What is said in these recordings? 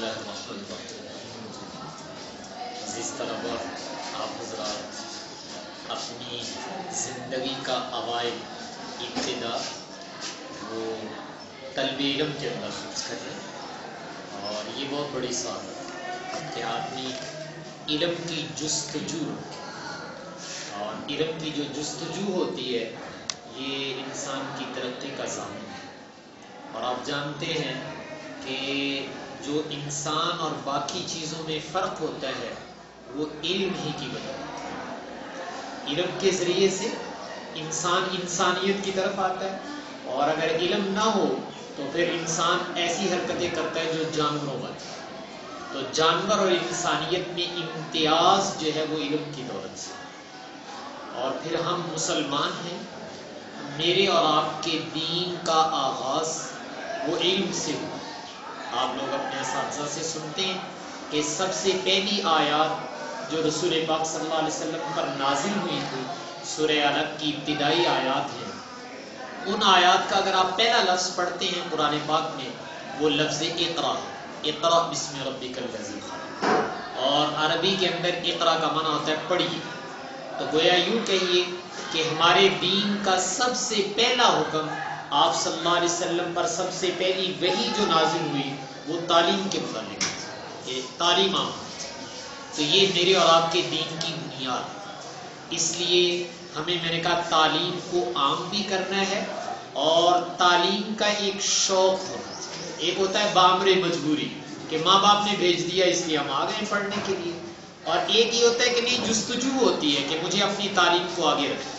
اللہ الرحمن الرحیم۔ عزیز طلباء، آپ حضرات اپنی زندگی کا اوائل ابتدا وہ طلب علم کے اندر خرچ کر رہے ہیں، اور یہ بہت بڑی سعادت ہے کہ آدمی علم کی جستجو، اور علم کی جو جستجو ہوتی ہے یہ انسان کی ترقی کا ضامن ہے۔ اور آپ جانتے ہیں کہ جو انسان اور باقی چیزوں میں فرق ہوتا ہے وہ علم ہی کی وجہ ہے۔ علم کے ذریعے سے انسان انسانیت کی طرف آتا ہے، اور اگر علم نہ ہو تو پھر انسان ایسی حرکتیں کرتا ہے جو جانوروں والی۔ تو جانور اور انسانیت میں امتیاز جو ہے وہ علم کی دولت سے۔ اور پھر ہم مسلمان ہیں، میرے اور آپ کے دین کا آغاز وہ علم سے ہوا۔ آپ لوگ اپنے اساتذہ سے سنتے ہیں کہ سب سے پہلی آیات جو رسول پاک صلی اللہ علیہ وسلم پر نازل ہوئی تھی سورہ علق کی ابتدائی آیات ہیں۔ ان آیات کا اگر آپ پہلا لفظ پڑھتے ہیں قرآن پاک میں، وہ لفظ اقرا، اقرا بسم ربک الذی خلق، اور عربی کے اندر اقرا کا معنی ہوتا ہے پڑھیے۔ تو گویا یوں کہیے کہ ہمارے دین کا سب سے پہلا حکم آپ صلی اللہ علیہ وسلم پر سب سے پہلی وحی جو نازل ہوئی وہ تعلیم کے متعلق ہے، یہ تعلیم عام۔ تو یہ میرے اور آپ کے دین کی بنیاد ہے۔ اس لیے ہمیں، میں نے کہا، تعلیم کو عام بھی کرنا ہے، اور تعلیم کا ایک شوق ہونا چاہیے۔ ایک ہوتا ہے بامر مجبوری کہ ماں باپ نے بھیج دیا اس لیے ہم آ گئے پڑھنے کے لیے، اور ایک یہ ہوتا ہے کہ نہیں، جستجو ہوتی ہے کہ مجھے اپنی تعلیم کو آگے رکھنا۔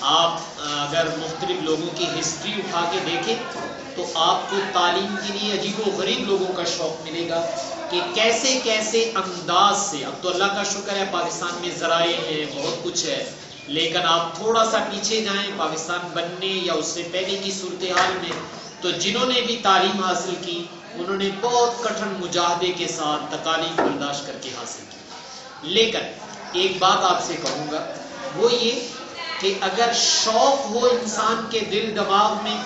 آپ اگر مختلف لوگوں کی ہسٹری اٹھا کے دیکھیں تو آپ کو تعلیم کے لیے عجیب و غریب لوگوں کا شوق ملے گا کہ کیسے کیسے انداز سے۔ اب تو اللہ کا شکر ہے پاکستان میں ذرائع ہیں، بہت کچھ ہے، لیکن آپ تھوڑا سا پیچھے جائیں پاکستان بننے یا اس سے پہلے کی صورتحال میں، تو جنہوں نے بھی تعلیم حاصل کی انہوں نے بہت کٹھن مجاہدے کے ساتھ تکالیف برداشت کر کے حاصل کی۔ لیکن ایک بات آپ سے کہوں گا، وہ یہ کہ اگر شوق ہو انسان کے دل دماغ میں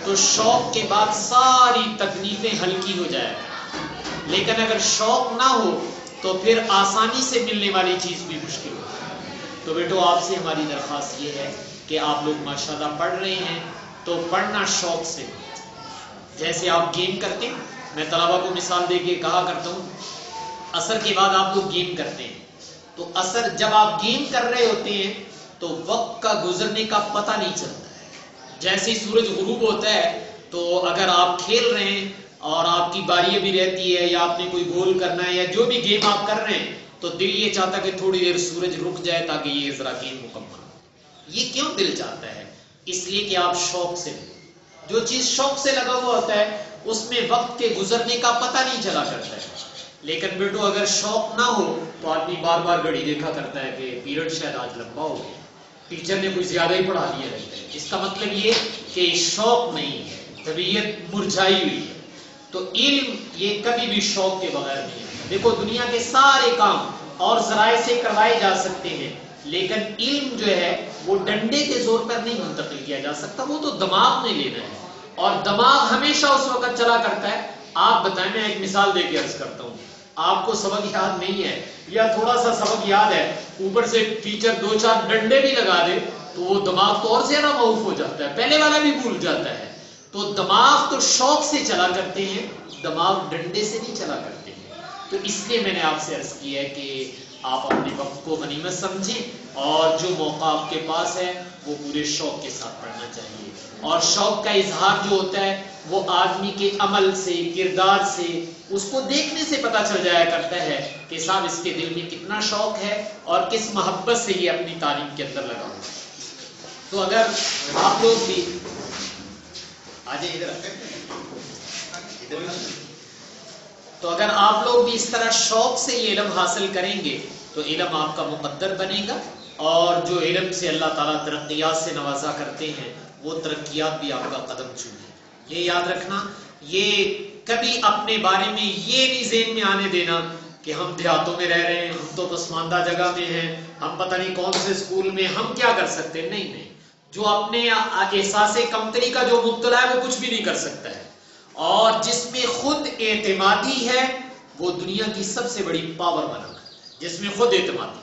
تو شوق کے بعد ساری تکلیفیں ہلکی ہو جائے، لیکن اگر شوق نہ ہو تو پھر آسانی سے ملنے والی چیز بھی مشکل ہو۔ تو بیٹو، آپ سے ہماری درخواست یہ ہے کہ آپ لوگ ماشاءاللہ پڑھ رہے ہیں تو پڑھنا شوق سے، جیسے آپ گیم کرتے ہیں۔ میں طلبا کو مثال دے کے کہا کرتا ہوں، عصر کے بعد آپ لوگ گیم کرتے ہیں، تو عصر جب آپ گیم کر رہے ہوتے ہیں تو وقت کا گزرنے کا پتہ نہیں چلتا ہے۔ جیسے ہی سورج غروب ہوتا ہے تو اگر آپ کھیل رہے ہیں اور آپ کی باری ابھی رہتی ہے، یا آپ نے کوئی گول کرنا ہے، یا جو بھی گیم آپ کر رہے ہیں، تو دل یہ چاہتا کہ تھوڑی دیر سورج رک جائے تاکہ یہ ذرا گیم مکمل ہو۔ یہ کیوں دل چاہتا ہے؟ اس لیے کہ آپ شوق سے، جو چیز شوق سے لگا ہوا ہوتا ہے اس میں وقت کے گزرنے کا پتہ نہیں چلا کرتا ہے۔ لیکن بیٹو، اگر شوق نہ ہو تو آدمی بار بار گھڑی دیکھا کرتا ہے کہ پیریڈ شاید آج لمبا ہو گیا، ٹیچر نے کچھ زیادہ ہی پڑھا دیا ہے۔ اس کا مطلب یہ کہ شوق نہیں ہے، طبیعت مرجھائی ہوئی ہے۔ تو علم یہ کبھی بھی شوق کے بغیر نہیں ہے۔ دیکھو، دنیا کے سارے کام اور ذرائع سے کروائے جا سکتے ہیں، لیکن علم جو ہے وہ ڈنڈے کے زور پر نہیں منتقل کیا جا سکتا، وہ تو دماغ میں لینا ہے، اور دماغ ہمیشہ اس وقت چلا کرتا ہے۔ آپ بتائیں، میں ایک مثال دے کے عرض کرتا ہوں، آپ کو سبق یاد نہیں ہے یا تھوڑا سا سبق یاد ہے، اوپر سے ٹیچر 2-4 ڈنڈے بھی لگا دے تو وہ دماغ تو اور زیادہ معاف ہو جاتا ہے، پہلے والا بھی بھول جاتا ہے۔ تو دماغ تو شوق سے چلا کرتے ہیں، دماغ ڈنڈے سے نہیں چلا کرتے ہیں۔ تو اس لیے میں نے آپ سے عرض کیا ہے کہ آپ اپنے وقت کو غنیمت سمجھیں، اور جو موقع آپ کے پاس ہے وہ پورے شوق کے ساتھ پڑھنا چاہیے۔ اور شوق کا اظہار جو ہوتا ہے وہ آدمی کے عمل سے، کردار سے، اس کو دیکھنے سے پتہ چل جایا کرتا ہے کہ صاحب اس کے دل میں کتنا شوق ہے اور کس محبت سے یہ اپنی تعلیم کے اندر لگا ہوا ہے۔ تو اگر آپ لوگ بھی تو اگر آپ لوگ بھی اس طرح شوق سے یہ علم حاصل کریں گے تو علم آپ کا مقدر بنے گا، اور جو علم سے اللہ تعالیٰ ترقیات سے نوازا کرتے ہیں وہ ترقیات بھی آپ کا قدم چومیں۔ یہ یاد رکھنا، یہ کبھی اپنے بارے میں یہ نہیں ذہن میں آنے دینا کہ ہم دیہاتوں میں رہ رہے ہیں، ہم تو پسماندہ جگہ میں ہیں، ہم پتہ نہیں کون سے اسکول میں، ہم کیا کر سکتے ہیں۔ نہیں، جو اپنے احساس کمتری کا جو مبتلا ہے وہ کچھ بھی نہیں کر سکتا ہے، اور جس میں خود اعتمادی ہے وہ دنیا کی سب سے بڑی پاور بنا ہے جس میں خود اعتمادی،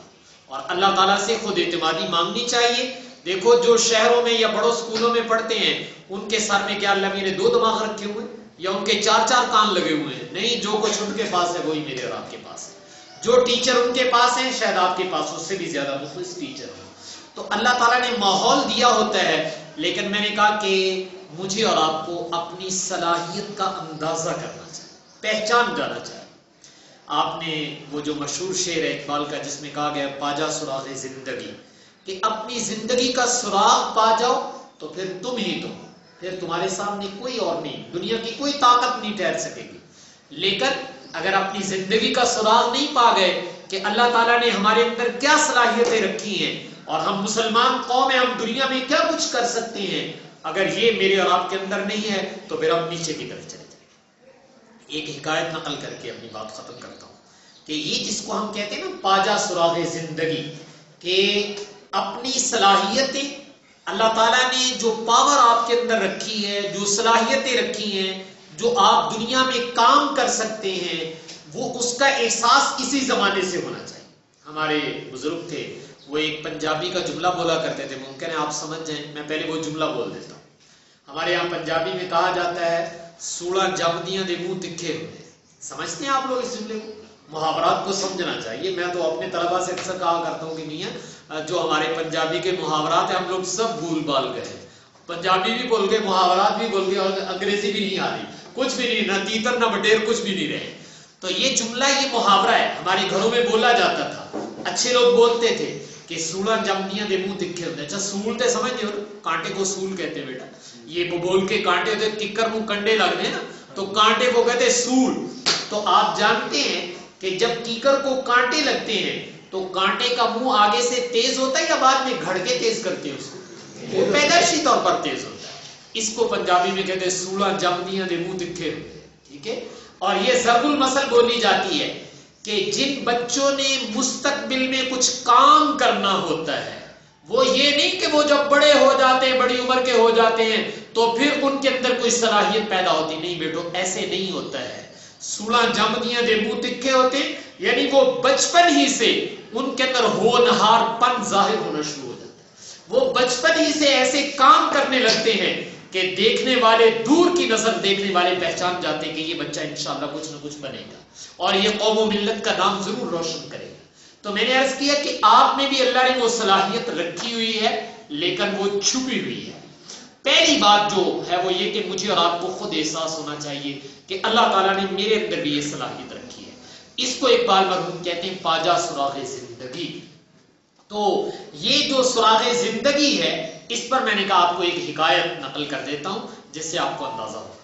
اور اللہ تعالیٰ سے خود اعتمادی مانگنی چاہیے. دیکھو جو شہروں میں یا بڑوں اسکولوں میں پڑھتے ہیں ان کے سر میں کیا اللہ نے 2 دماغ رکھے ہوئے یا ان کے 4 کان لگے ہوئے ہیں؟ نہیں، جو کچھ ان کے پاس ہے وہی میرے اور آپ کے پاس ہے. جو ٹیچر ان کے پاس ہیں شاید آپ کے پاس اس سے بھی زیادہ مخلص ٹیچر ہو. تو اللہ تعالیٰ نے ماحول دیا ہوتا ہے، لیکن میں نے کہا کہ مجھے اور آپ کو اپنی صلاحیت کا اندازہ کرنا چاہیے، پہچان جانا چاہیے. آپ نے وہ جو مشہور شعر ہے اقبال کا جس میں کہا گیا پا جا سراغ زندگی، کہ اپنی زندگی کا سراغ پا جاؤ تو پھر تم ہی تم، پھر تمہارے سامنے کوئی اور نہیں، دنیا کی کوئی طاقت نہیں ٹھہر سکے گی. لیکن اگر اپنی زندگی کا سراغ نہیں پا گئے کہ اللہ تعالیٰ نے ہمارے اندر کیا صلاحیتیں رکھی ہیں اور ہم مسلمان قوم ہیں، ہم دنیا میں کیا کچھ کر سکتے ہیں، اگر یہ میرے اور آپ کے اندر نہیں ہے تو پھر ہم نیچے کی طرف چلے جائیں. ایک حکایت نقل کر کے اپنی بات ختم کرتا ہوں کہ یہ جس کو ہم کہتے ہیں نا پاجا سراغ زندگی، کہ اپنی صلاحیتیں اللہ تعالیٰ نے جو پاور آپ کے اندر رکھی ہے، جو صلاحیتیں رکھی ہیں، جو آپ دنیا میں کام کر سکتے ہیں، وہ اس کا احساس اسی زمانے سے ہونا چاہیے. ہمارے بزرگ تھے، وہ ایک پنجابی کا جملہ بولا کرتے تھے، ممکن ہے آپ سمجھ جائیں، میں پہلے وہ جملہ بول دیتا ہوں. ہمارے یہاں پنجابی میں کہا جاتا ہے سوڑا جمدیاں دے منہ تکھے ہوئے. سمجھتے ہیں آپ لوگ اس جملے کو؟ محاورات کو سمجھنا چاہیے. میں تو اپنے طلبا سے اکثر کہا کرتا ہوں کہ میاں جو ہمارے پنجابی کے محاورات ہیں ہم لوگ سب بھول بال گئے، پنجابی بھی بول گئے، محاورات بھی بول گئے، اور انگریزی بھی نہیں آ رہی، کچھ بھی نہیں، نہ تیتر نہ بٹیر کچھ بھی نہیں رہے. تو یہ جملہ، یہ محاورہ ہے، ہمارے گھروں میں بولا جاتا تھا. اچھے لوگ بولتے تھے کہ سوڑا جمدیاں دے منہ تکھے ہوتے. اچھا سولتے سمجھتے ہو، کانٹے کو سول کہتے ہیں بیٹا، یہ بول کے کانٹے ہوتے، ککر منہ کنڈے لگ رہے ہیں نا تو کانٹے کو کہتے سول. تو آپ جانتے ہیں کہ جب کیکر کو کانٹے لگتے ہیں تو کانٹے کا منہ آگے سے تیز ہوتا ہے یا بعد میں گھڑ کے تیز کرتے ہیں اس کو؟ وہ پیدائشی طور پر تیز ہوتا ہے. اس کو پنجابی میں کہتے ہیں سوڑا جمدیاں دے منہ تکھے ہوتے. ٹھیک ہے. اور یہ ضرب المثل بولی جاتی ہے کہ جن بچوں نے مستقبل میں کچھ کام کرنا ہوتا ہے، وہ یہ نہیں کہ وہ جب بڑے ہو جاتے ہیں، بڑی عمر کے ہو جاتے ہیں تو پھر ان کے اندر کوئی صلاحیت پیدا ہوتی. نہیں بیٹو، ایسے نہیں ہوتا ہے. سوڑا جمدیاں دے منہ تکھے ہوتے یعنی وہ بچپن ہی سے ان کے اندر ہونہار پن ظاہر ہونا شروع ہو جاتا ہے. وہ بچپن ہی سے ایسے کام کرنے لگتے ہیں کہ دیکھنے والے، دور کی نظر دیکھنے والے پہچان جاتے ہیں کہ یہ بچہ انشاءاللہ کچھ نہ کچھ بنے گا اور یہ قوم و ملت کا نام ضرور روشن کرے گا. تو میں نے عرض کیا کہ آپ میں بھی اللہ نے وہ صلاحیت رکھی ہوئی ہے لیکن وہ چھپی ہوئی ہے. پہلی بات جو ہے وہ یہ کہ مجھے اور آپ کو خود احساس ہونا چاہیے کہ اللہ تعالیٰ نے میرے اندر بھی یہ صلاحیت رکھی ہے. اس کو اقبال مرحوم کہتے ہیں پاجا سراغ زندگی. تو یہ جو سراغ زندگی ہے اس پر میں نے کہا آپ کو ایک حکایت نقل کر دیتا ہوں جس سے آپ کو اندازہ ہوگا.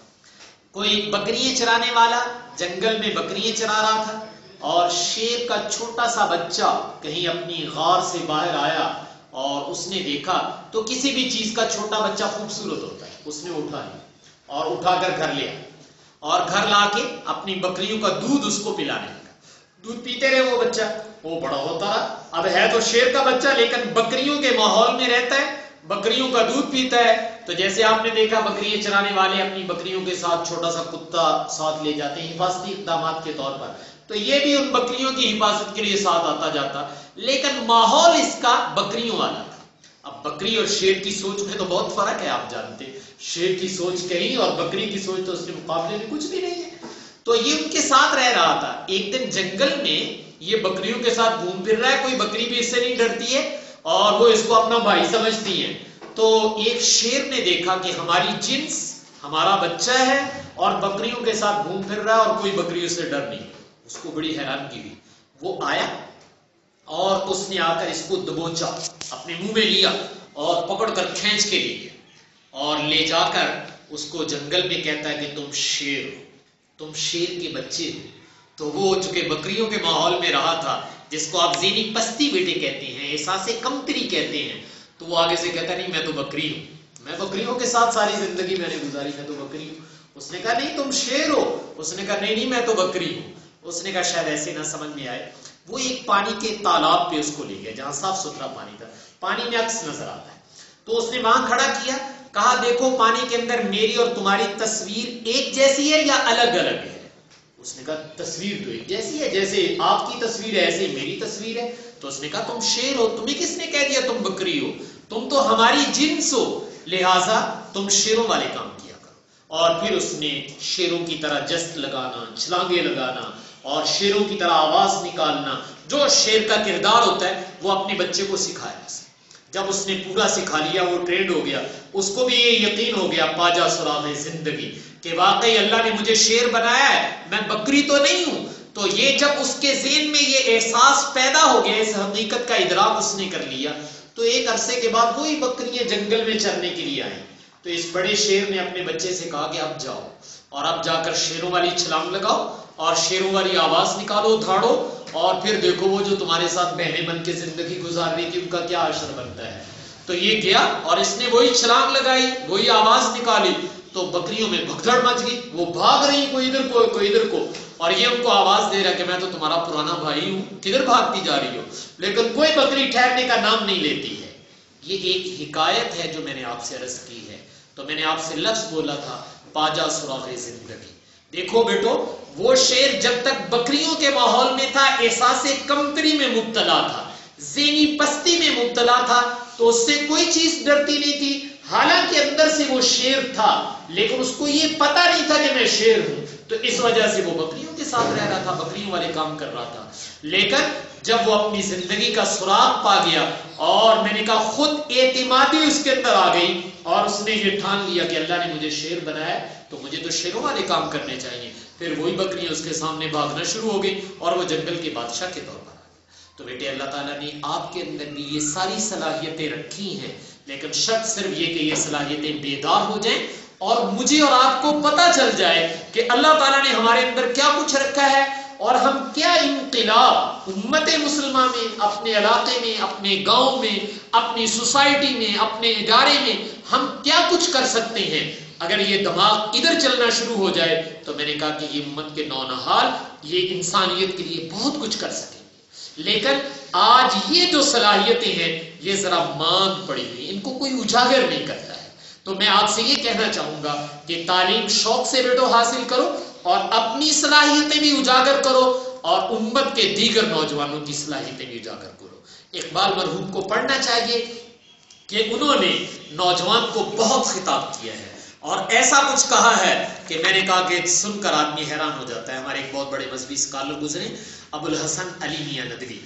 کوئی بکریاں چرانے والا جنگل میں بکریاں چرا رہا تھا اور شیر کا چھوٹا سا بچہ کہیں اپنی غار سے باہر آیا اور اس نے دیکھا تو کسی بھی چیز کا چھوٹا بچہ خوبصورت ہوتا ہے. اس نے اٹھا لیا اور اٹھا کر گھر لیا اور گھر لا کے اپنی بکریوں کا دودھ اس کو پلانے لگا. دودھ پیتے رہے وہ بچہ، وہ بڑا ہوتا رہا. اب ہے تو شیر کا بچہ لیکن بکریوں کے ماحول میں رہتا ہے، بکریوں کا دودھ پیتا ہے. تو جیسے آپ نے دیکھا بکریاں چرانے والے اپنی بکریوں کے ساتھ چھوٹا سا کتا ساتھ لے جاتے ہیں حفاظتی اقدامات کے طور پر، تو یہ بھی ان بکریوں کی حفاظت کے لیے ساتھ آتا جاتا، لیکن ماحول اس کا بکریوں والا تھا. اب بکری اور شیر کی سوچ میں تو بہت فرق ہے، آپ جانتے ہیں شیر کی سوچ کہیں اور بکری کی سوچ تو اس کے مقابلے میں کچھ بھی نہیں ہے. تو یہ ان کے ساتھ رہ رہا تھا. ایک دن جنگل میں یہ بکریوں کے ساتھ گھوم پھر رہا ہے، کوئی بکری بھی اس سے نہیں ڈرتی ہے اور وہ اس کو اپنا بھائی سمجھتی ہیں. تو ایک شیر نے دیکھا کہ ہماری جنس، ہمارا بچہ ہے اور بکریوں کے ساتھ گھوم پھر رہا ہے اور کوئی بکری اس سے ڈر نہیں. اس کو بڑی حیرانگی ہوئی. وہ آیا اور اس نے آ کر اس کو دبوچا، اپنے منہ میں لیا اور پکڑ کر کھینچ کے لے گیا اور لے جا کر اس کو جنگل میں کہتا ہے کہ تم شیر ہو، تم شیر کے بچے ہو. تو وہ چونکہ بکریوں کے ماحول میں رہا تھا جس کو آپ ذہنی پستی بیٹے کہتے ہیں، احساس کمتری کہتے ہیں، تو وہ آگے سے کہتا نہیں میں تو بکری ہوں، میں بکریوں کے ساتھ ساری زندگی میں نے گزاری، میں تو بکری ہوں. اس نے کہا نہیں تم شیر ہو. اس نے کہا نہیں میں تو بکری ہوں. اس نے کہا شاید ایسے نہ سمجھ میں آئے. وہ ایک پانی کے تالاب پہ اس کو لے گیا جہاں صاف ستھرا پانی تھا، پانی میں عکس نظر آتا ہے. تو اس نے وہاں کھڑا کیا، کہا دیکھو پانی کے اندر میری اور تمہاری تصویر ایک جیسی ہے یا الگ الگ ہے؟ اس نے کہا تصویر تو ایک جیسی ہے، جیسے آپ کی تصویر ہے ایسے میری تصویر ہے. تو اس نے کہا تم شیر ہو، تمہیں کس نے کہہ دیا تم بکری ہو؟ تم تو ہماری جنس ہو، لہٰذا تم شیروں والے کام کیا کرو. اور پھر اس نے شیروں کی طرح جست لگانا، چھلانگے لگانا اور شیروں کی طرح آواز نکالنا، جو شیر کا کردار ہوتا ہے وہ اپنے بچے کو سکھایا. جب اس نے پورا سکھا لیا، وہ ٹرینڈ ہو گیا، اس کو بھی یہ یقین ہو گیا پاجا سراغ زندگی کہ واقعی اللہ نے مجھے شیر بنایا ہے، میں بکری تو نہیں ہوں. تو یہ جب اس کے ذہن میں یہ احساس پیدا ہو گیا، اس حقیقت کا ادراک اس نے کر لیا، تو ایک عرصے کے بعد وہی بکریاں جنگل میں چرنے کے لیے آئیں. تو اس بڑے شیر نے اپنے بچے سے کہا کہ اب جاؤ اور اب جا کر شیروں والی چھلانگ لگاؤ اور شیروں والی آواز نکالو، دھاڑو، اور پھر دیکھو وہ جو تمہارے ساتھ بہنیں بن کے زندگی گزار رہی تھی ان کا کیا حشر بنتا ہے. تو یہ گیا اور اس نے وہی چھلانگ لگائی، وہی آواز نکالی، تو بکریوں میں بھگدڑ مچ گئی. وہ بھاگ رہی، کوئی ادھر کو کوئی ادھر کو، اور یہ ان کو آواز دے رہا کہ میں تو تمہارا پرانا بھائی ہوں، کدھر بھاگتی جا رہی ہو؟ لیکن کوئی بکری ٹھہرنے کا نام نہیں لیتی ہے. یہ ایک حکایت ہے جو میں نے آپ سے عرض کی ہے. تو میں نے آپ سے لفظ بولا تھا پاجا سراغ زندگی. دیکھو بیٹو، وہ شیر جب تک بکریوں کے ماحول میں تھا، احساس کمتری میں مبتلا تھا، ذہنی پستی میں مبتلا تھا، تو اس سے کوئی چیز ڈرتی نہیں تھی. حالانکہ اندر سے وہ شیر تھا، لیکن اس کو یہ پتا نہیں تھا کہ میں شیر ہوں. تو اس وجہ سے وہ بکریوں کے ساتھ رہ رہا تھا، بکریوں والے کام کر رہا تھا. لیکن جب وہ اپنی زندگی کا سراغ پا گیا اور میں نے کہا خود اعتمادی اس کے اندر آ گئی اور اس نے یہ ٹھان لیا کہ اللہ نے مجھے شیر بنایا تو مجھے تو شیروں والے کام کرنے چاہیے. پھر وہی بکریاں اس کے سامنے بھاگنا شروع ہو گئی اور وہ جنگل کے بادشاہ کے طور پر. تو بیٹے اللہ تعالیٰ نے آپ کے اندر بھی یہ ساری صلاحیتیں رکھی ہیں، لیکن شرط صرف یہ کہ یہ صلاحیتیں بیدار ہو جائیں اور مجھے اور آپ کو پتہ چل جائے کہ اللہ تعالیٰ نے ہمارے اندر کیا کچھ رکھا ہے اور ہم کیا انقلاب امت مسلمہ میں، اپنے علاقے میں، اپنے گاؤں میں، اپنی سوسائٹی میں، اپنے ادارے میں ہم کیا کچھ کر سکتے ہیں. اگر یہ دماغ ادھر چلنا شروع ہو جائے تو میں نے کہا کہ یہ امت کے نونہال یہ انسانیت کے لیے بہت کچھ کر سکیں. لیکن آج یہ جو صلاحیتیں ہیں یہ ذرا ماند پڑی ہوئی، ان کو کوئی اجاگر نہیں کرتا ہے. تو میں آپ سے یہ کہنا چاہوں گا کہ تعلیم شوق سے بیٹو حاصل کرو اور اپنی صلاحیتیں بھی اجاگر کرو اور امت کے دیگر نوجوانوں کی صلاحیتیں بھی اجاگر کرو. اقبال مرحوم کو پڑھنا چاہیے کہ انہوں نے نوجوان کو بہت خطاب کیا ہے اور ایسا کچھ کہا ہے کہ میں نے کہا کہ سن کر آدمی حیران ہو جاتا ہے. ہمارے ایک بہت بڑے مذہبی اسکالر گزرے، ابو الحسن علی میاں ندوی،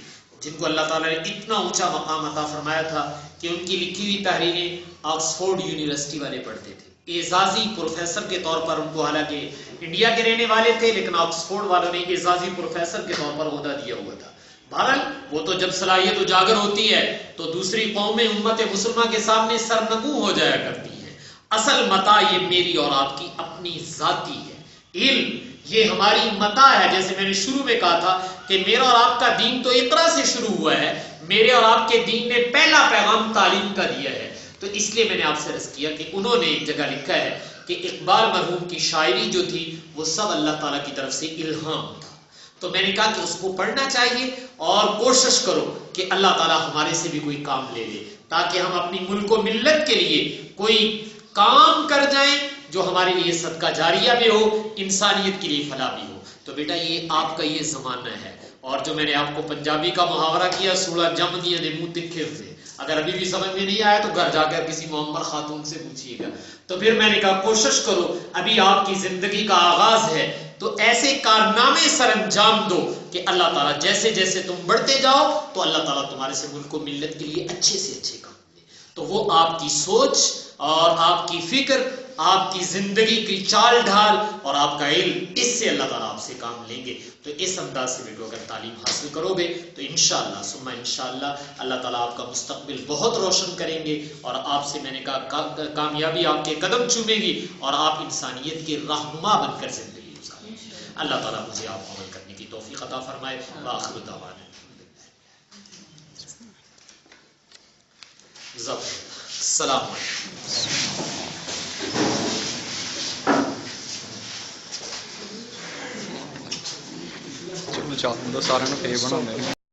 جن کو اللہ تعالیٰ نے اتنا اونچا مقام عطا فرمایا تھا کہ ان کی لکھی ہوئی تحریریں آکسفورڈ یونیورسٹی والے پڑھتے تھے. اعزازی پروفیسر کے طور پر ان کو، حالانکہ انڈیا کے رہنے والے تھے لیکن آکسفورڈ والوں نے اعزازی پروفیسر کے طور پر عہدہ دیا ہوا تھا. بہرحال وہ تو جب صلاحیت اجاگر ہوتی ہے تو دوسری قومیں امت مسلمہ کے سامنے سرنگوں ہو جایا کرتی ہیں. اصل متاع یہ میری اور آپ کی اپنی ذاتی ہے. علم یہ ہماری متاع ہے. جیسے میں نے شروع میں کہا تھا کہ میرا اور آپ کا دین تو اقرا سے شروع ہوا ہے، میرے اور آپ کے دین نے پہلا پیغام تعلیم کا دیا ہے. تو اس لیے میں نے آپ سے عرض کیا کہ انہوں نے ایک جگہ لکھا ہے کہ اقبال مرحوم کی شاعری جو تھی وہ سب اللہ تعالیٰ کی طرف سے الہام تھا. تو میں نے کہا کہ اس کو پڑھنا چاہیے اور کوشش کرو کہ اللہ تعالیٰ ہمارے سے بھی کوئی کام لے لے تاکہ ہم اپنی ملک و ملت کے لیے کوئی کام کر جائیں جو ہمارے لیے صدقہ جاریہ بھی ہو، انسانیت کے لیے فلاح بھی ہو. تو بیٹا یہ آپ کا یہ زمانہ ہے. اور جو میں نے آپ کو پنجابی کا محاورہ کیا، سوڑا جم دیا نے منہ تکھے ہوئے، اگر ابھی بھی سمجھ میں نہیں آیا تو گھر جا کر کسی معمر خاتون سے پوچھیے گا. تو پھر میں نے کہا کوشش کرو، ابھی آپ کی زندگی کا آغاز ہے تو ایسے کارنامے سر انجام دو کہ اللہ تعالیٰ جیسے جیسے تم بڑھتے جاؤ تو اللہ تعالیٰ تمہارے سے ملک و ملت کے لیے اچھے سے اچھے کام دے. تو وہ آپ کی سوچ اور آپ کی فکر، آپ کی زندگی کی چال ڈھال اور آپ کا علم، اس سے اللہ تعالیٰ آپ سے کام لیں گے. تو اس انداز سے بیٹو اگر تعلیم حاصل کرو گے تو انشاءاللہ ثم انشاءاللہ اللہ تعالیٰ آپ کا مستقبل بہت روشن کریں گے اور آپ سے میں نے کہا کامیابی آپ کے قدم چومے گی اور آپ انسانیت کے رہنما بن کر زندگی گزاریں گے. اللہ تعالیٰ مجھے آپ کو عمل کرنے کی توفیق عطا فرمائے. وآخر دعوانا السلام علیکم. چلو سارے فیو بنا